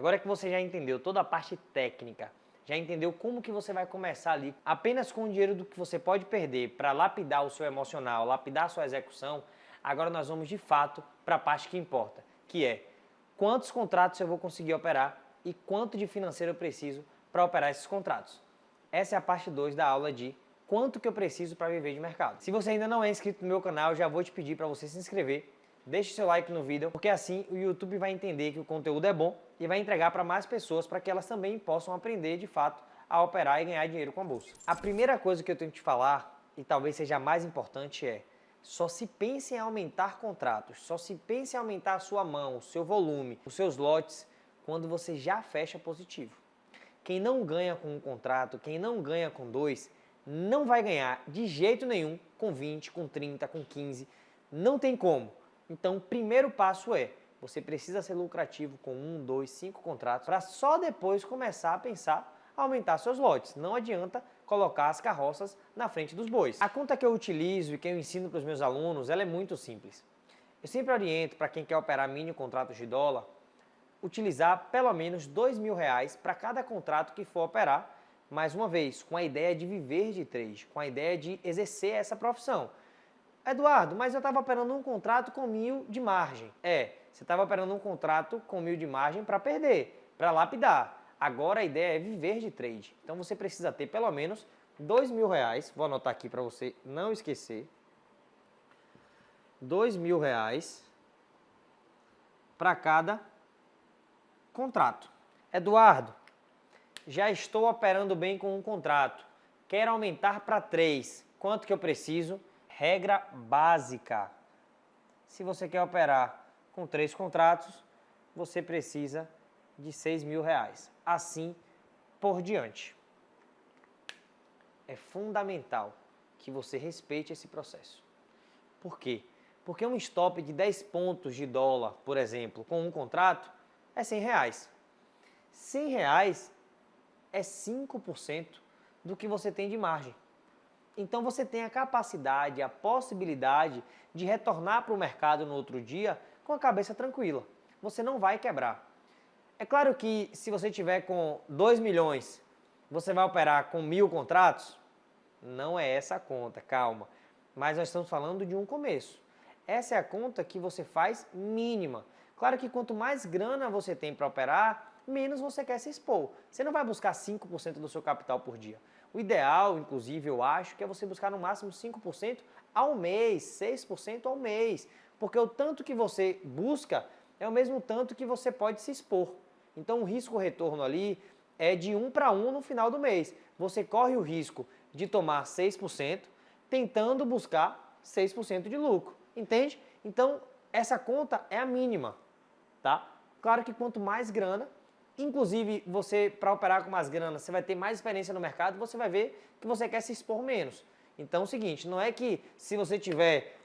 Agora que você já entendeu toda a parte técnica, já entendeu como que você vai começar ali, apenas com o dinheiro do que você pode perder para lapidar o seu emocional, lapidar a sua execução, agora nós vamos de fato para a parte que importa, que é quantos contratos eu vou conseguir operar e quanto de financeiro eu preciso para operar esses contratos. Essa é a parte 2 da aula de quanto que eu preciso para viver de mercado. Se você ainda não é inscrito no meu canal, já vou te pedir para você se inscrever. Deixe seu like no vídeo, porque assim o YouTube vai entender que o conteúdo é bom e vai entregar para mais pessoas para que elas também possam aprender de fato a operar e ganhar dinheiro com a bolsa. A primeira coisa que eu tenho que te falar, e talvez seja a mais importante, é só se pense em aumentar contratos, só se pense em aumentar a sua mão, o seu volume, os seus lotes, quando você já fecha positivo. Quem não ganha com um contrato, quem não ganha com 2, não vai ganhar de jeito nenhum com 20, com 30, com 15, não tem como. Então, o primeiro passo é, você precisa ser lucrativo com 1, 2, 5 contratos para só depois começar a pensar em aumentar seus lotes. Não adianta colocar as carroças na frente dos bois. A conta que eu utilizo e que eu ensino para os meus alunos, ela é muito simples. Eu sempre oriento para quem quer operar mini contratos de dólar, utilizar pelo menos R$2.000 para cada contrato que for operar, mais uma vez, com a ideia de viver de trade, com a ideia de exercer essa profissão. Eduardo, mas eu estava operando um contrato com 1.000 de margem. Você estava operando um contrato com 1.000 de margem para perder, para lapidar. Agora a ideia é viver de trade. Então você precisa ter pelo menos R$2.000. Vou anotar aqui para você não esquecer. R$2.000 para cada contrato. Eduardo, já estou operando bem com um contrato. Quero aumentar para 3. Quanto que eu preciso? Regra básica. Se você quer operar com 3 contratos, você precisa de R$6.000. Assim por diante. É fundamental que você respeite esse processo. Por quê? Porque um stop de 10 pontos de dólar, por exemplo, com um contrato, é R$100. R$100 é 5% do que você tem de margem. Então você tem a capacidade, a possibilidade de retornar para o mercado no outro dia com a cabeça tranquila. Você não vai quebrar. É claro que se você tiver com 2 milhões, você vai operar com 1.000 contratos? Não é essa a conta, calma. Mas nós estamos falando de um começo. Essa é a conta que você faz mínima. Claro que quanto mais grana você tem para operar, menos você quer se expor. Você não vai buscar 5% do seu capital por dia. O ideal, inclusive, eu acho, que é você buscar no máximo 5% ao mês, 6% ao mês. Porque o tanto que você busca é o mesmo tanto que você pode se expor. Então o risco-retorno ali é de 1 para 1 no final do mês. Você corre o risco de tomar 6%, tentando buscar 6% de lucro. Entende? Então essa conta é a mínima. Tá? Claro que quanto mais grana, inclusive você para operar com mais grana, você vai ter mais experiência no mercado, você vai ver que você quer se expor menos. Então é o seguinte, não é que se você tiver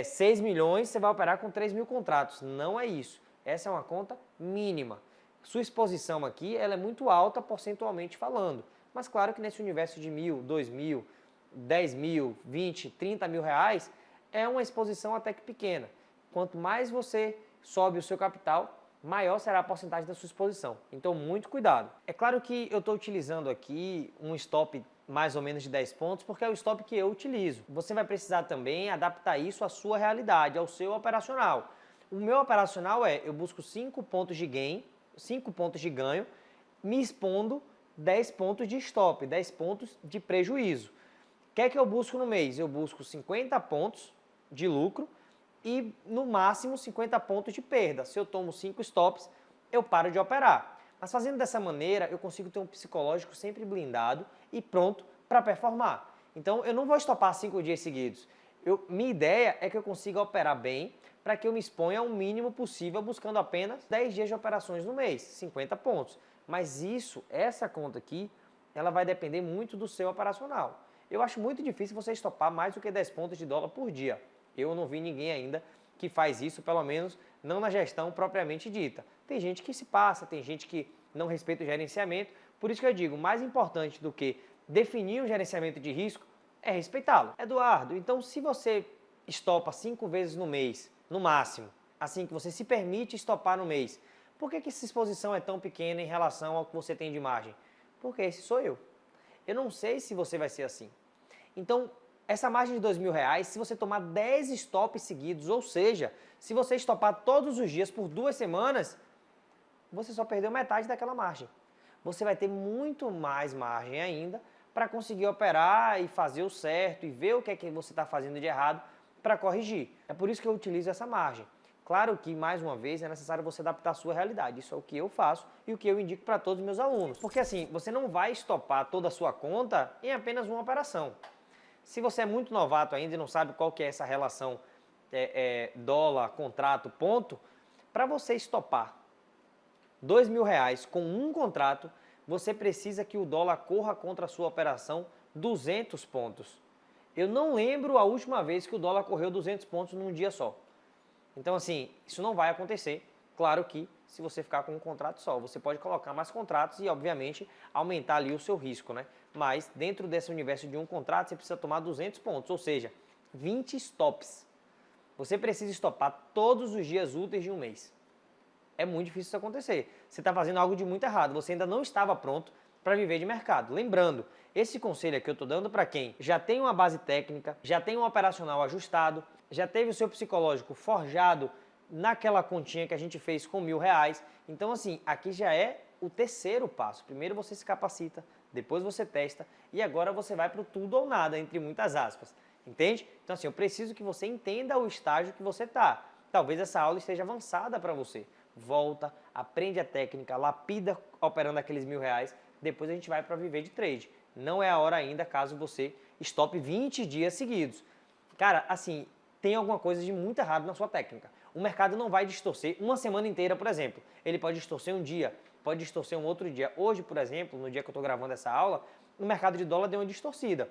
6 milhões, você vai operar com 3.000 contratos. Não é isso. Essa é uma conta mínima. Sua exposição aqui ela é muito alta percentualmente falando. Mas claro que nesse universo de 1.000, 2.000, 10.000, 20, 30 mil reais, é uma exposição até que pequena. Quanto mais você sobe o seu capital, maior será a porcentagem da sua exposição. Então, muito cuidado. É claro que eu estou utilizando aqui um stop mais ou menos de 10 pontos, porque é o stop que eu utilizo. Você vai precisar também adaptar isso à sua realidade, ao seu operacional. O meu operacional eu busco 5 pontos de gain, 5 pontos de ganho, me expondo 10 pontos de stop, 10 pontos de prejuízo. O que é que eu busco no mês? Eu busco 50 pontos de lucro e no máximo 50 pontos de perda. Se eu tomo 5 stops, eu paro de operar. Mas fazendo dessa maneira, eu consigo ter um psicológico sempre blindado e pronto para performar. Então, eu não vou estopar 5 dias seguidos. Minha ideia é que eu consiga operar bem para que eu me exponha ao mínimo possível, buscando apenas 10 dias de operações no mês, 50 pontos. Mas essa conta aqui, ela vai depender muito do seu operacional. Eu acho muito difícil você estopar mais do que 10 pontos de dólar por dia. Eu não vi ninguém ainda que faz isso, pelo menos não na gestão propriamente dita. Tem gente que se passa, tem gente que não respeita o gerenciamento. Por isso que eu digo, mais importante do que definir o gerenciamento de risco é respeitá-lo. Eduardo, então se você estopa 5 vezes no mês, no máximo, assim que você se permite estopar no mês, Por que essa exposição é tão pequena em relação ao que você tem de margem? Porque esse sou eu. Eu não sei se você vai ser assim. Então, essa margem de R$2.000, se você tomar 10 stops seguidos, ou seja, se você estopar todos os dias por 2 semanas, você só perdeu metade daquela margem. Você vai ter muito mais margem ainda para conseguir operar e fazer o certo e ver o que é que você está fazendo de errado para corrigir. É por isso que eu utilizo essa margem. Claro que, mais uma vez, é necessário você adaptar a sua realidade. Isso é o que eu faço e o que eu indico para todos os meus alunos. Porque assim, você não vai estopar toda a sua conta em apenas uma operação. Se você é muito novato ainda e não sabe qual que é essa relação dólar, contrato, ponto, para você estopar R$2.000 com um contrato, você precisa que o dólar corra contra a sua operação 200 pontos. Eu não lembro a última vez que o dólar correu 200 pontos num dia só. Então, assim, isso não vai acontecer. Claro que se você ficar com um contrato só, você pode colocar mais contratos e, obviamente, aumentar ali o seu risco, né? Mas dentro desse universo de um contrato, você precisa tomar 200 pontos, ou seja, 20 stops. Você precisa estopar todos os dias úteis de um mês. É muito difícil isso acontecer. Você está fazendo algo de muito errado, você ainda não estava pronto para viver de mercado. Lembrando, esse conselho aqui eu estou dando para quem já tem uma base técnica, já tem um operacional ajustado, já teve o seu psicológico forjado naquela continha que a gente fez com R$1.000. Então, assim, aqui já é o terceiro passo. Primeiro você se capacita, depois você testa e agora você vai para o tudo ou nada, entre muitas aspas. Entende? Então, assim, eu preciso que você entenda o estágio que você está. Talvez essa aula esteja avançada para você. Volta, aprende a técnica, lapida operando aqueles R$1.000, depois a gente vai para viver de trade. Não é a hora ainda caso você estope 20 dias seguidos. Cara, assim, tem alguma coisa de muito errado na sua técnica. O mercado não vai distorcer uma semana inteira, por exemplo. Ele pode distorcer um dia, pode distorcer um outro dia. Hoje, por exemplo, no dia que eu estou gravando essa aula, o mercado de dólar deu uma distorcida.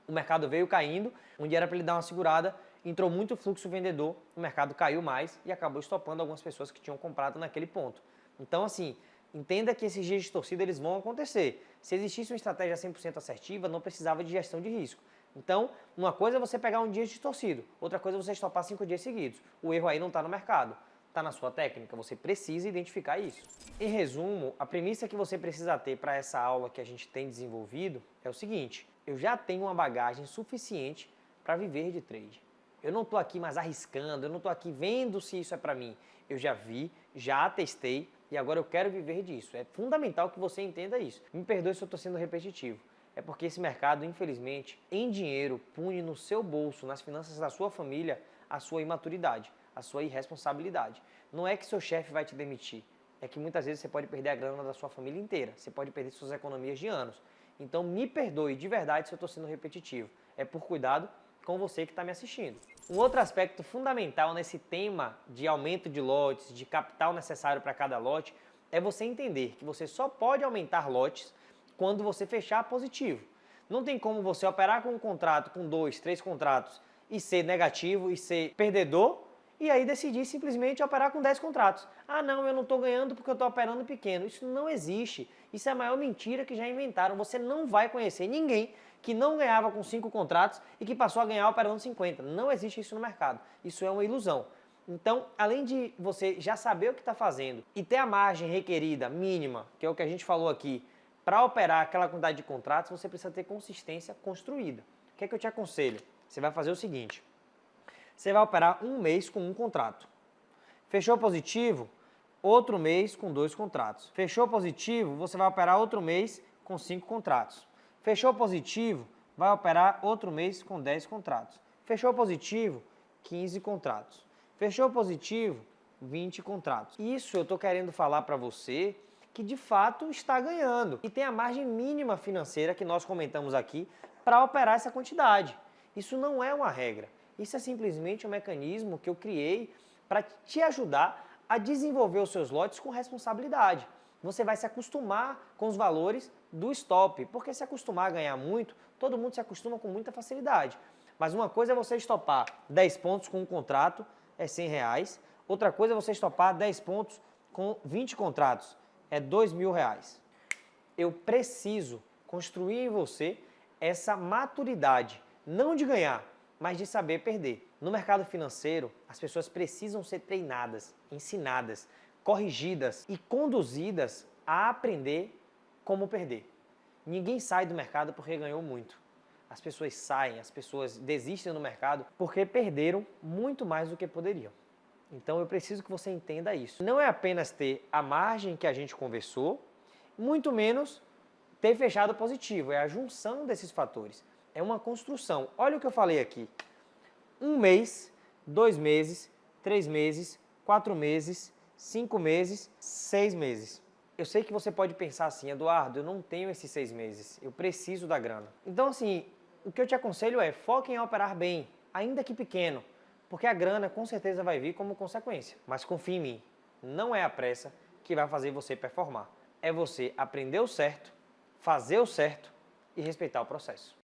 O mercado veio caindo, um dia era para ele dar uma segurada, entrou muito fluxo vendedor, o mercado caiu mais e acabou estopando algumas pessoas que tinham comprado naquele ponto. Então, assim, entenda que esses dias de torcida eles vão acontecer. Se existisse uma estratégia 100% assertiva, não precisava de gestão de risco. Então, uma coisa é você pegar um dia distorcido, outra coisa é você estopar 5 dias seguidos. O erro aí não está no mercado, está na sua técnica, você precisa identificar isso. Em resumo, a premissa que você precisa ter para essa aula que a gente tem desenvolvido é o seguinte: eu já tenho uma bagagem suficiente para viver de trade. Eu não estou aqui mais arriscando, eu não estou aqui vendo se isso é para mim. Eu já vi, já testei e agora eu quero viver disso. É fundamental que você entenda isso. Me perdoe se eu estou sendo repetitivo. É porque esse mercado, infelizmente, em dinheiro, pune no seu bolso, nas finanças da sua família, a sua imaturidade, a sua irresponsabilidade. Não é que seu chefe vai te demitir, é que muitas vezes você pode perder a grana da sua família inteira, você pode perder suas economias de anos. Então me perdoe de verdade se eu estou sendo repetitivo. É por cuidado com você que está me assistindo. Um outro aspecto fundamental nesse tema de aumento de lotes, de capital necessário para cada lote, é você entender que você só pode aumentar lotes quando você fechar positivo. Não tem como você operar com um contrato, com 2, 3 contratos e ser negativo e ser perdedor e aí decidir simplesmente operar com 10 contratos. Ah não, eu não estou ganhando porque eu estou operando pequeno. Isso não existe. Isso é a maior mentira que já inventaram. Você não vai conhecer ninguém que não ganhava com 5 contratos e que passou a ganhar operando 50. Não existe isso no mercado. Isso é uma ilusão. Então, além de você já saber o que está fazendo e ter a margem requerida mínima, que é o que a gente falou aqui, para operar aquela quantidade de contratos, você precisa ter consistência construída. O que é que eu te aconselho? Você vai fazer o seguinte: você vai operar um mês com um contrato. Fechou positivo? Outro mês com 2 contratos. Fechou positivo? Você vai operar outro mês com 5 contratos. Fechou positivo? Vai operar outro mês com 10 contratos. Fechou positivo? 15 contratos. Fechou positivo? 20 contratos. Isso eu estou querendo falar para você que de fato está ganhando e tem a margem mínima financeira que nós comentamos aqui para operar essa quantidade. Isso não é uma regra, isso é simplesmente um mecanismo que eu criei para te ajudar a desenvolver os seus lotes com responsabilidade. Você vai se acostumar com os valores do stop, porque se acostumar a ganhar muito, todo mundo se acostuma com muita facilidade. Mas uma coisa é você estopar 10 pontos com um contrato, é R$100. Outra coisa é você estopar 10 pontos com 20 contratos, é R$2.000. Eu preciso construir em você essa maturidade, não de ganhar, mas de saber perder. No mercado financeiro, as pessoas precisam ser treinadas, ensinadas. corrigidas e conduzidas a aprender como perder. Ninguém sai do mercado porque ganhou muito. As pessoas saem, as pessoas desistem do mercado porque perderam muito mais do que poderiam. Então eu preciso que você entenda isso. Não é apenas ter a margem que a gente conversou, muito menos ter fechado positivo. É a junção desses fatores. É uma construção. Olha o que eu falei aqui. 1 mês, 2 meses, 3 meses, 4 meses, 5 meses, 6 meses. Eu sei que você pode pensar assim, Eduardo, eu não tenho esses 6 meses, eu preciso da grana. Então assim, o que eu te aconselho é foque em operar bem, ainda que pequeno, porque a grana com certeza vai vir como consequência. Mas confie em mim, não é a pressa que vai fazer você performar. É você aprender o certo, fazer o certo e respeitar o processo.